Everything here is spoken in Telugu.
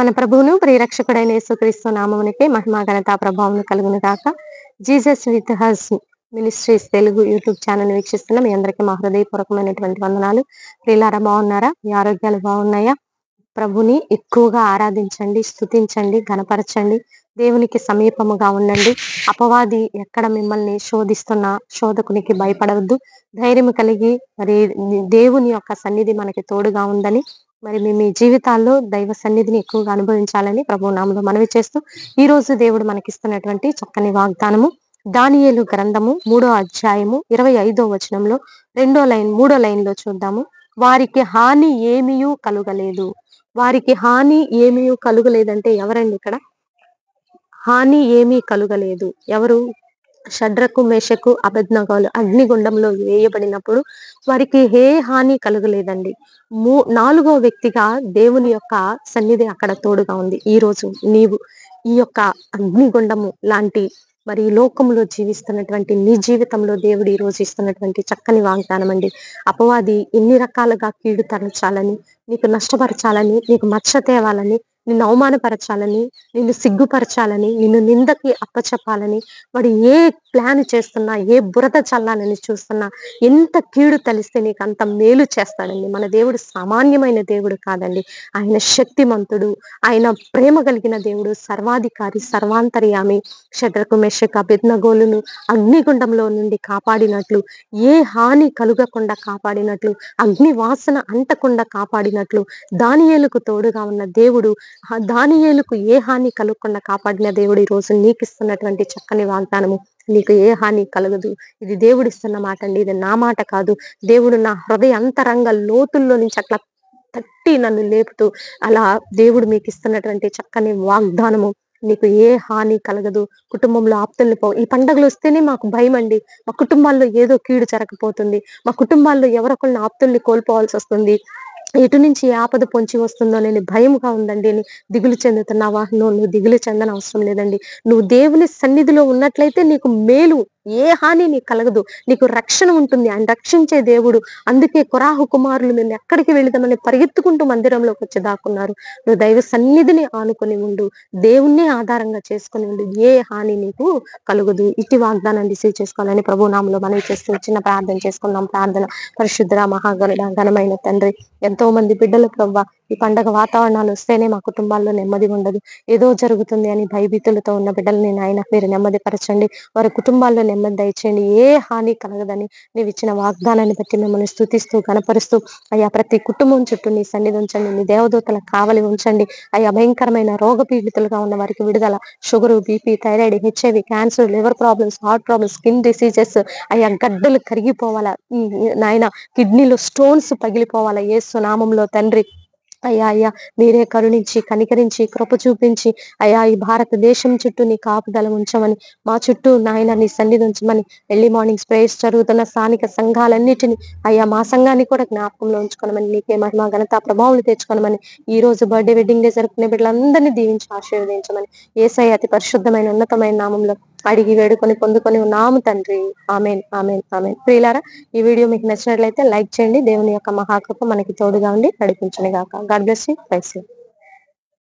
మన ప్రభువును ప్రియరక్షకుడైన యేసుక్రీస్తు నామమునికే మహిమ ఘనత ప్రభావం కలుగును గాక. Jesus with has ministries Telugu YouTube channel వీక్షిస్తున్న మీ అందరికీ మా హృదయపూర్వకమైనటువంటి వందనాలు. ప్రియులారా, బాగున్నారా? మీ ఆరోగ్యాలు బాగున్నాయా? ప్రభుని ఎక్కువగా ఆరాధించండి, స్తుతించండి, ఘనపరచండి, దేవునికి సమీపముగా ఉండండి. అపవాది ఎక్కడ మిమ్మల్ని శోధిస్తున్నా శోధకునికి భయపడవద్దు. ధైర్యం కలిగి మరి దేవుని యొక్క సన్నిధి మనకి తోడుగా ఉందని, మరి మీ జీవితాల్లో దైవ సన్నిధిని ఎక్కువగా అనుభవించాలని ప్రభు నామములో మనవి చేస్తూ, ఈ రోజు దేవుడు మనకిస్తున్నటువంటి చక్కని వాగ్దానము దానియేలు గ్రంథము 3వ అధ్యాయము 25వ వచనంలో 3వ లైన్లో చూద్దాము. వారికి హాని ఏమీయూ కలుగలేదు. వారికి హాని ఏమీ కలుగలేదంటే ఎవరండి ఇక్కడ? హాని ఏమీ కలుగలేదు. ఎవరు? షడ్రకు, మేషకు, అబేద్నెగోలు అగ్నిగుండంలో వేయబడినప్పుడు వారికి ఏ హాని కలుగలేదండి. నాలుగో వ్యక్తిగా దేవుని యొక్క సన్నిధి అక్కడ తోడుగా ఉంది. ఈ రోజు నీవు ఈ యొక్క అగ్నిగుండము లాంటి మరి ఈ లోకంలో జీవిస్తున్నటువంటి నీ జీవితంలో దేవుడు ఈ రోజు ఇస్తున్నటువంటి చక్కని వాగ్దానం అండి. అపవాది ఎన్ని రకాలుగా కీడు తరచాలని, నీకు నష్టపరచాలని, నీకు మచ్చ తేవాలని, నిన్ను అవమానపరచాలని, నిన్ను సిగ్గుపరచాలని, నిన్ను నిందకి అప్పచెప్పాలని, వాడు ఏ ప్లాన్ చేస్తున్నా, ఏ బురద చల్లాలని చూస్తున్నా, ఎంత కీడు తలిస్తే నీకు అంత మేలు చేస్తాడండి. మన దేవుడు సామాన్యమైన దేవుడు కాదండి. ఆయన శక్తిమంతుడు, ఆయన ప్రేమ కలిగిన దేవుడు, సర్వాధికారి, సర్వాంతర్యామి. షడ్రకు, మేషకు, అబేద్నెగోలును అగ్నిగుండంలో నుండి కాపాడినట్లు, ఏ హాని కలుగకుండా కాపాడినట్లు, అగ్ని వాసన అంటకుండా కాపాడినట్లు, దానియేలుకు తోడుగా ఉన్న దేవుడు, దానియేలుకు ఏ హాని కలగకుండా కాపాడిన దేవుడు ఈ రోజు నీకు ఇస్తున్నటువంటి చక్కని వాగ్దానము. నీకు ఏ హాని కలగదు. ఇది దేవుడు ఇస్తున్న మాట అండి, ఇది నా మాట కాదు. దేవుడు నా హృదయ అంతరంగ లోతుల్లో నుంచి అట్లా తట్టి నన్ను లేపుతూ, అలా దేవుడు మీకు ఇస్తున్నటువంటి చక్కని వాగ్దానము. నీకు ఏ హాని కలగదు. కుటుంబంలో ఆప్తుల్ని ఈ పండుగలు వస్తేనే మాకు భయం అండి. మా కుటుంబాల్లో ఏదో కీడు జరగబోతుంది, మా కుటుంబాల్లో ఎవరొకరిని ఆప్తుల్ని కోల్పోవాల్సి వస్తుంది, ఎటు నుంచి ఏ ఆపద పొంచి వస్తుందో నేను భయముగా ఉందండి అని దిగులు చెందుతున్నావా? నువ్వు దిగులు చెందని అవసరం లేదండి. నువ్వు దేవుని సన్నిధిలో ఉన్నట్లయితే నీకు మేలు, ఏ హాని నీకు కలగదు. నీకు రక్షణ ఉంటుంది. ఆయన రక్షించే దేవుడు. అందుకే కొరాహు కుమారులు మేము ఎక్కడికి వెళదామని పరిగెత్తుకుంటూ మందిరంలోకి వచ్చి దాక్కున్నారు. నువ్వు దైవ సన్నిధిని ఆనుకొని ఉండు, దేవుణ్ణి ఆధారంగా చేసుకుని ఉండు, ఏ హాని నీకు కలుగదు. ఇట్టి వాగ్దానాన్ని రిసీవ్ చేసుకోవాలని ప్రభు నామములో మనవి చేస్తూ చిన్న ప్రార్థన చేసుకుందాం. ప్రార్థన. పరిశుద్ధ మహాగణుడ ఘనమైన తండ్రి, ఎంతో మంది బిడ్డలు ప్రభా ఈ పండగ వాతావరణాలు వస్తేనే మా కుటుంబాల్లో నెమ్మది ఉండదు, ఏదో జరుగుతుంది అని భయభీతులతో ఉన్న బిడ్డలని నాయన మీరు నెమ్మది పరచండి. వారి కుటుంబాల్లో నెమ్మది దయచేయండి. ఏ హాని కలగదని నీవు ఇచ్చిన వాగ్దానాన్ని బట్టి మిమ్మల్ని స్తుతిస్తూ కనపరుస్తూ, అయ్యా ప్రతి కుటుంబం చుట్టూ నీ సన్నిధి ఉంచండి, నీ దేవదూతల కావలి ఉంచండి. అయ్యా భయంకరమైన రోగ పీడితులుగా ఉన్న వారికి విడుదల, sugar, BP, thyroid, HIV, cancer, liver problems, heart problems, skin diseases, అయ్యా గడ్డలు కరిగిపోవాలా, నాయన కిడ్నీలో స్టోన్స్ పగిలిపోవాలా యేసు నామంలో తండ్రి. అయ్యా మీరే కరుణించి కనికరించి కృప చూపించి అయ్యా ఈ భారతదేశం చుట్టూ నీ కాపుదల ఉంచమని, మా చుట్టూ నాయన నీ సన్నిధి ఉంచమని, ఎర్లీ మార్నింగ్ ప్రేయర్స్ జరుగుతున్న స్థానిక సంఘాలన్నిటిని అయ్యా మా సంఘాన్ని కూడా జ్ఞాపకంలో ఉంచుకోనమని, నీకే మహిమ ఘనత ప్రభావం తెచ్చుకోనమని, ఈ రోజు బర్త్డే వెడ్డింగ్ డే జరుపుకునే బిడ్డలందరినీ దీవించి ఆశీర్వదించమని యేసయ్య అతి పరిశుద్ధమైన ఉన్నతమైన నామంలో అడిగి వేడుకొని పొందుకొని ఉన్నాము తండ్రి. Amen, amen, amen. ప్రియులారా, ఈ వీడియో మీకు నచ్చినట్లయితే లైక్ చేయండి. దేవుని యొక్క మహాకృప మనకి తోడుగా ఉండి నడిపించును గాక. God bless you. Praise you.